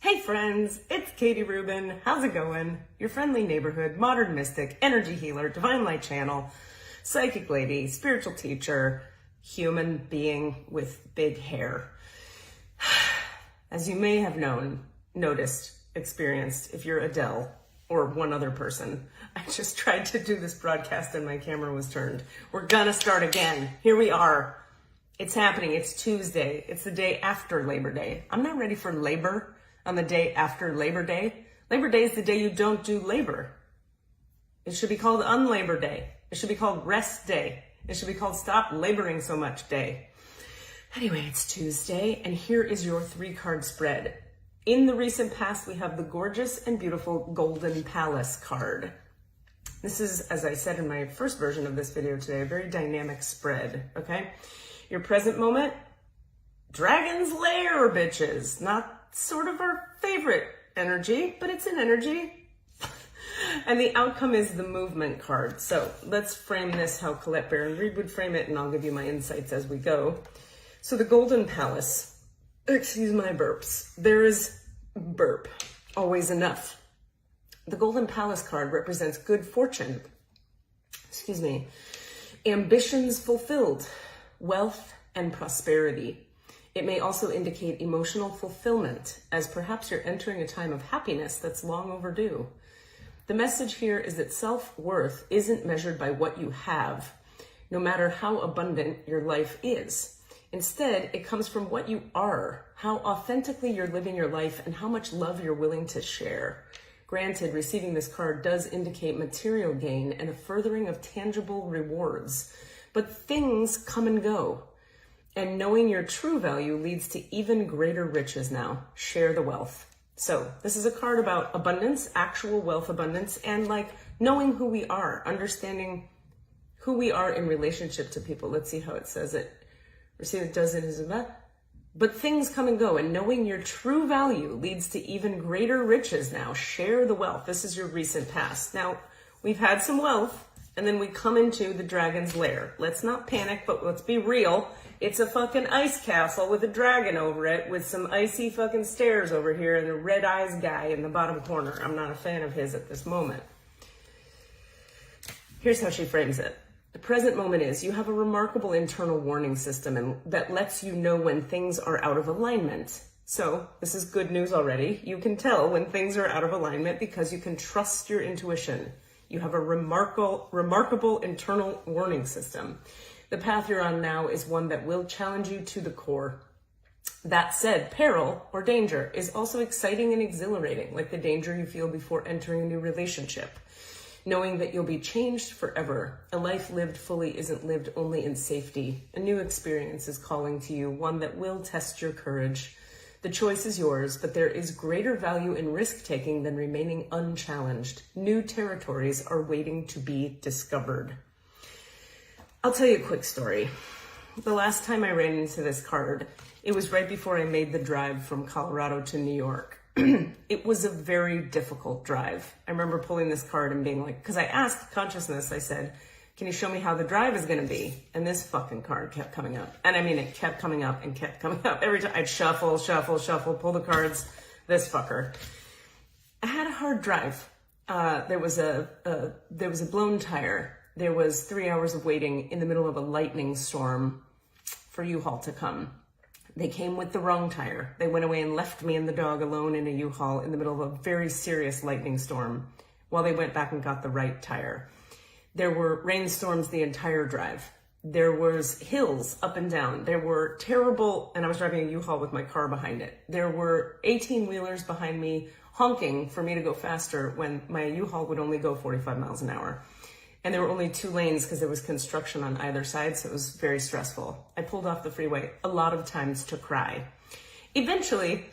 Hey friends, it's Katie Rubin. How's it going? Your friendly neighborhood, modern mystic, energy healer, divine light channel, psychic lady, spiritual teacher, human being with big hair. As you may have noticed, experienced, if you're Adele or one other person, I just tried to do this broadcast and my camera was turned. We're gonna start again. Here we are. It's happening. It's Tuesday. It's the day after Labor Day. I'm not ready for labor on the day after Labor Day. Labor Day is the day you don't do labor. It should be called Unlabor Day. It should be called Rest Day. It should be called Stop Laboring So Much Day. Anyway, it's Tuesday, and here is your 3-card spread. In the recent past, we have the gorgeous and beautiful Golden Palace card. This is, as I said in my first version of this video today, a very dynamic spread, okay? Your present moment, Dragon's Lair, bitches. Not sort of our favorite energy, but it's an energy. And the outcome is the movement card. So let's frame this how Colette Baron Reid would frame it, and I'll give you my insights as we go. So the Golden Palace, excuse my burps. There is burp, always enough. The Golden Palace card represents good fortune, ambitions fulfilled, wealth and prosperity. It may also indicate emotional fulfillment, as perhaps you're entering a time of happiness that's long overdue. The message here is that self-worth isn't measured by what you have, no matter how abundant your life is. Instead, it comes from what you are, how authentically you're living your life, and how much love you're willing to share. Granted, receiving this card does indicate material gain and a furthering of tangible rewards, but things come and go. And knowing your true value leads to even greater riches now. Share the wealth. So this is a card about abundance, actual wealth abundance, and like knowing who we are, understanding who we are in relationship to people. Let's see how it says it. See, it does it as a, but things come and go, and knowing your true value leads to even greater riches now. Share the wealth. This is your recent past. Now, we've had some wealth, and then we come into the Dragon's Lair. Let's not panic, but let's be real. It's a fucking ice castle with a dragon over it with some icy fucking stairs over here and a red eyes guy in the bottom corner. I'm not a fan of his at this moment. Here's how she frames it. The present moment is you have a remarkable internal warning system and that lets you know when things are out of alignment. So this is good news already. You can tell when things are out of alignment because you can trust your intuition. You have a remarkable internal warning system. The path you're on now is one that will challenge you to the core. That said, peril or danger is also exciting and exhilarating, like the danger you feel before entering a new relationship. Knowing that you'll be changed forever. A life lived fully isn't lived only in safety. A new experience is calling to you, one that will test your courage. The choice is yours, but there is greater value in risk-taking than remaining unchallenged. New territories are waiting to be discovered. I'll tell you a quick story. The last time I ran into this card, it was right before I made the drive from Colorado to New York. It was a very difficult drive. I remember pulling this card and being like, because I asked consciousness, I said, can you show me how the drive is going to be? And this fucking card kept coming up. And I mean, it kept coming up and kept coming up. Every time I'd shuffle, pull the cards, this fucker. I had a hard drive. There was a blown tire. There was 3 hours of waiting in the middle of a lightning storm for U-Haul to come. They came with the wrong tire. They went away and left me and the dog alone in a U-Haul in the middle of a very serious lightning storm while they went back and got the right tire. There were rainstorms the entire drive. There was hills up and down. There were terrible, and I was driving a U-Haul with my car behind it. There were 18-wheelers behind me honking for me to go faster when my U-Haul would only go 45 miles an hour. And there were only 2 lanes because there was construction on either side, so it was very stressful. I pulled off the freeway a lot of times to cry. Eventually,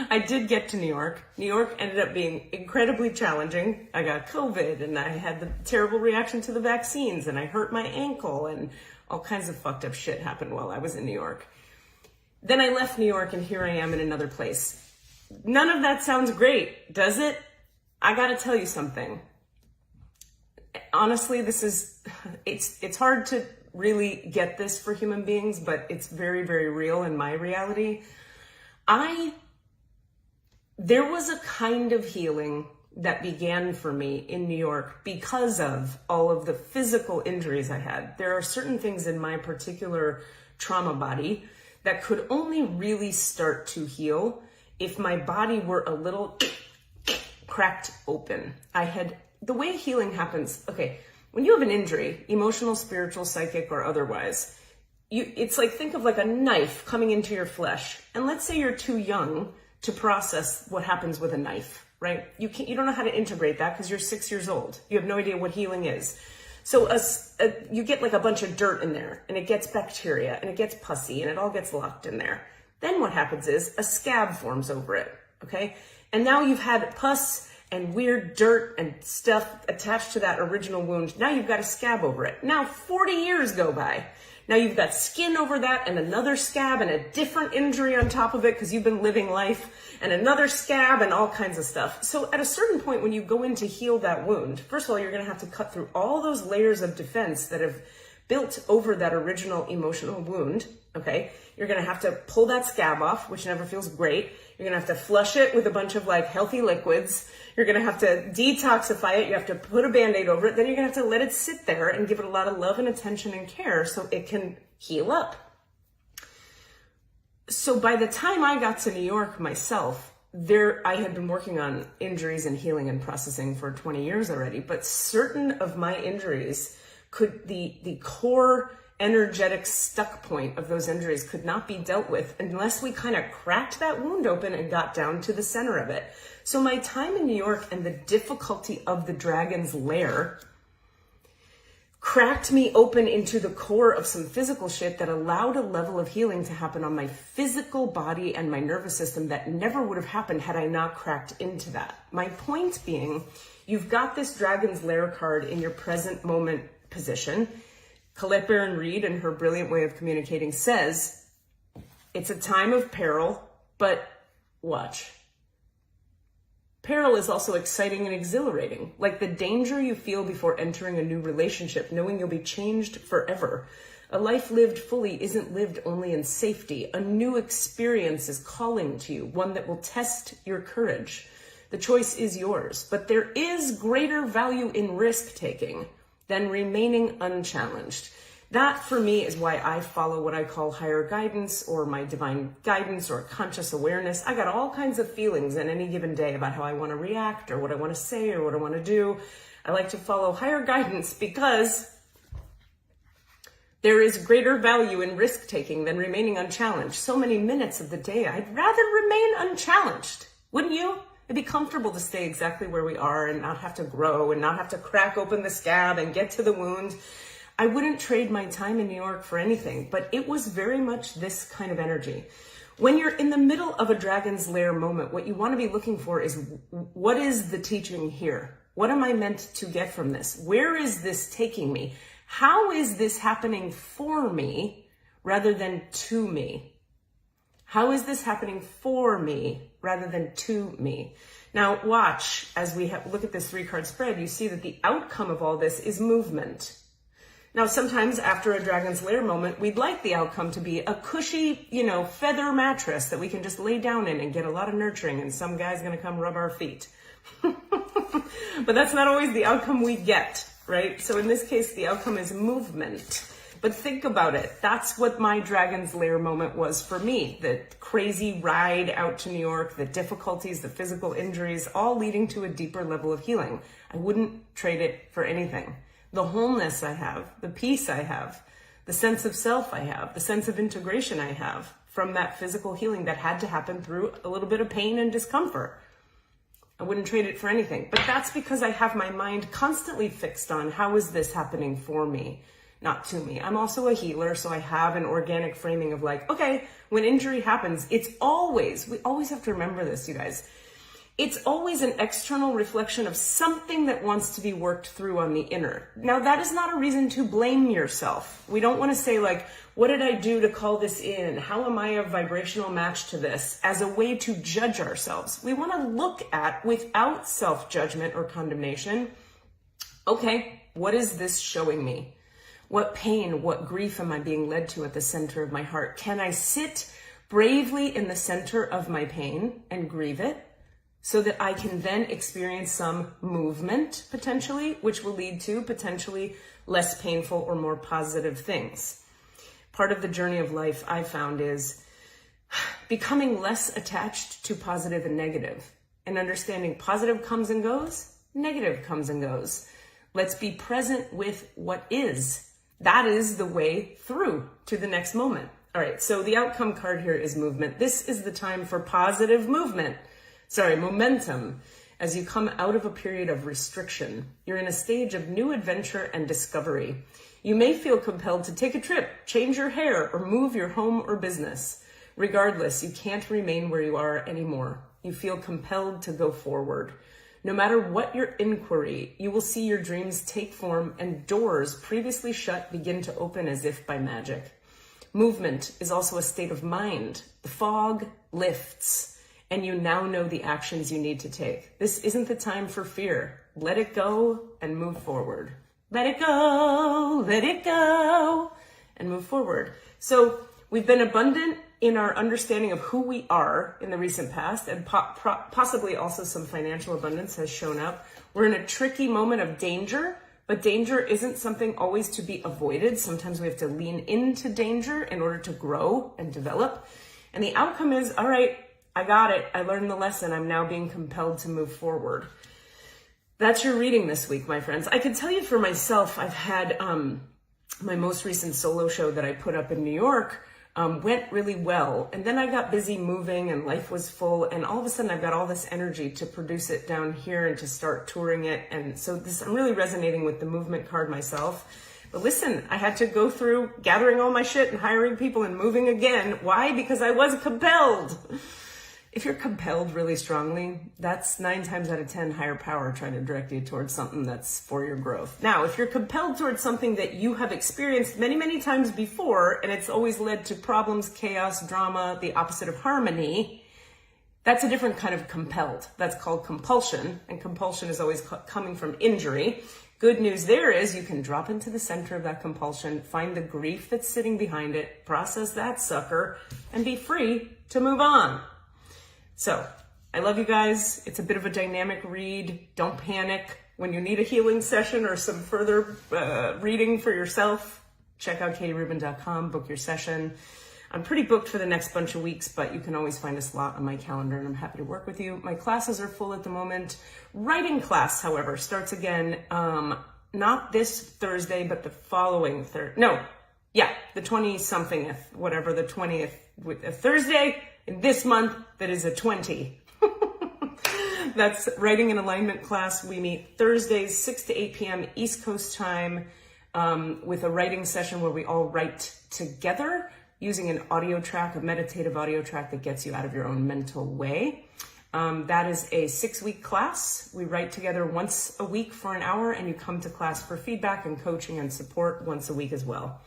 I did get to New York. New York ended up being incredibly challenging. I got COVID, and I had the terrible reaction to the vaccines, and I hurt my ankle, and all kinds of fucked up shit happened while I was in New York. Then I left New York, and here I am in another place. None of that sounds great, does it? I gotta tell you something. Honestly, it's hard to really get this for human beings, but it's very, very real in my reality. There was a kind of healing that began for me in New York because of all of the physical injuries I had. There are certain things in my particular trauma body that could only really start to heal if my body were a little cracked open. The way healing happens, okay, when you have an injury, emotional, spiritual, psychic, or otherwise, it's like, think of like a knife coming into your flesh. And let's say you're too young to process what happens with a knife, right? You don't know how to integrate that because you're 6 years old. You have no idea what healing is. So you get like a bunch of dirt in there, and it gets bacteria, and it gets pussy, and it all gets locked in there. Then what happens is a scab forms over it, okay? And now you've had pus and weird dirt and stuff attached to that original wound. Now you've got a scab over it. Now 40 years go by. Now you've got skin over that and another scab and a different injury on top of it because you've been living life, and another scab and all kinds of stuff. So at a certain point when you go in to heal that wound, first of all, you're going to have to cut through all those layers of defense that have built over that original emotional wound, okay? You're going to have to pull that scab off, which never feels great. You're going to have to flush it with a bunch of like healthy liquids. You're going to have to detoxify it. You have to put a Band-Aid over it. Then you're going to have to let it sit there and give it a lot of love and attention and care so it can heal up. So by the time I got to New York myself, I had been working on injuries and healing and processing for 20 years already, but certain of my injuries the core energetic stuck point of those injuries could not be dealt with unless we kind of cracked that wound open and got down to the center of it. So my time in New York and the difficulty of the dragon's lair cracked me open into the core of some physical shit that allowed a level of healing to happen on my physical body and my nervous system that never would have happened had I not cracked into that. My point being, you've got this dragon's lair card in your present moment position. Colette Baron Reid, in her brilliant way of communicating, says, it's a time of peril, but watch. Peril is also exciting and exhilarating, like the danger you feel before entering a new relationship, knowing you'll be changed forever. A life lived fully isn't lived only in safety. A new experience is calling to you, one that will test your courage. The choice is yours, but there is greater value in risk-taking than remaining unchallenged. That, for me, is why I follow what I call higher guidance or my divine guidance or conscious awareness. I got all kinds of feelings in any given day about how I want to react or what I want to say or what I want to do. I like to follow higher guidance because there is greater value in risk-taking than remaining unchallenged. So many minutes of the day, I'd rather remain unchallenged. Wouldn't you? It'd be comfortable to stay exactly where we are and not have to grow and not have to crack open the scab and get to the wound. I wouldn't trade my time in New York for anything, but it was very much this kind of energy. When you're in the middle of a dragon's lair moment, what you want to be looking for is, what is the teaching here? What am I meant to get from this? Where is this taking me? How is this happening for me rather than to me? How is this happening for me rather than to me? Now watch, as we look at this 3-card spread, you see that the outcome of all this is movement. Now sometimes after a dragon's lair moment, we'd like the outcome to be a cushy, feather mattress that we can just lay down in and get a lot of nurturing, and some guy's gonna come rub our feet. But that's not always the outcome we get, right? So in this case, the outcome is movement. But think about it. That's what my dragon's lair moment was for me. The crazy ride out to New York, the difficulties, the physical injuries, all leading to a deeper level of healing. I wouldn't trade it for anything. The wholeness I have, the peace I have, the sense of self I have, the sense of integration I have from that physical healing that had to happen through a little bit of pain and discomfort. I wouldn't trade it for anything. But that's because I have my mind constantly fixed on how is this happening for me, not to me. I'm also a healer, so I have an organic framing of like, okay, when injury happens, we always have to remember this, you guys. It's always an external reflection of something that wants to be worked through on the inner. Now, that is not a reason to blame yourself. We don't want to say like, what did I do to call this in? How am I a vibrational match to this? As a way to judge ourselves. We want to look at, without self-judgment or condemnation, okay, what is this showing me? What pain, what grief am I being led to at the center of my heart? Can I sit bravely in the center of my pain and grieve it? so that I can then experience some movement potentially, which will lead to potentially less painful or more positive things. Part of the journey of life I found is becoming less attached to positive and negative, and understanding positive comes and goes, negative comes and goes. Let's be present with what is. That is the way through to the next moment. All right, so the outcome card here is movement. This is the time for positive momentum. As you come out of a period of restriction, you're in a stage of new adventure and discovery. You may feel compelled to take a trip, change your hair, or move your home or business. Regardless, you can't remain where you are anymore. You feel compelled to go forward. No matter what your inquiry, you will see your dreams take form and doors previously shut begin to open as if by magic. Movement is also a state of mind. The fog lifts, and you now know the actions you need to take. This isn't the time for fear. Let it go and move forward. Let it go, and move forward. So we've been abundant in our understanding of who we are in the recent past, and possibly also some financial abundance has shown up. We're in a tricky moment of danger, but danger isn't something always to be avoided. Sometimes we have to lean into danger in order to grow and develop. And the outcome is, all right, I got it. I learned the lesson. I'm now being compelled to move forward. That's your reading this week, my friends. I can tell you for myself, I've had my most recent solo show that I put up in New York went really well. And then I got busy moving and life was full. And all of a sudden I've got all this energy to produce it down here and to start touring it. And so I'm really resonating with the movement card myself. But listen, I had to go through gathering all my shit and hiring people and moving again. Why? Because I was compelled. If you're compelled really strongly, that's 9 times out of 10 higher power trying to direct you towards something that's for your growth. Now, if you're compelled towards something that you have experienced many, many times before, and it's always led to problems, chaos, drama, the opposite of harmony, that's a different kind of compelled. That's called compulsion, and compulsion is always coming from injury. Good news there is you can drop into the center of that compulsion, find the grief that's sitting behind it, process that sucker, and be free to move on. So, I love you guys. It's a bit of a dynamic read. Don't panic. When you need a healing session or some further reading for yourself, check out KatieRubin.com, book your session. I'm pretty booked for the next bunch of weeks, but you can always find a slot on my calendar, and I'm happy to work with you. My classes are full at the moment. Writing class, however, starts again, not this Thursday, but the following the 20-something, whatever, the 20th, Thursday in this month, that is a 20. That's Writing and Alignment class. We meet Thursdays, 6 to 8 p.m. East Coast time, with a writing session where we all write together using an audio track, a meditative audio track that gets you out of your own mental way. That is a 6-week class. We write together once a week for an hour, and you come to class for feedback and coaching and support once a week as well.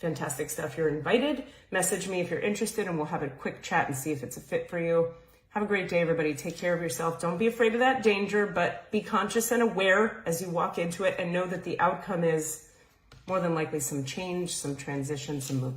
Fantastic stuff. You're invited. Message me if you're interested, and we'll have a quick chat and see if it's a fit for you. Have a great day, everybody. Take care of yourself. Don't be afraid of that danger, but be conscious and aware as you walk into it, and know that the outcome is more than likely some change, some transition, some movement.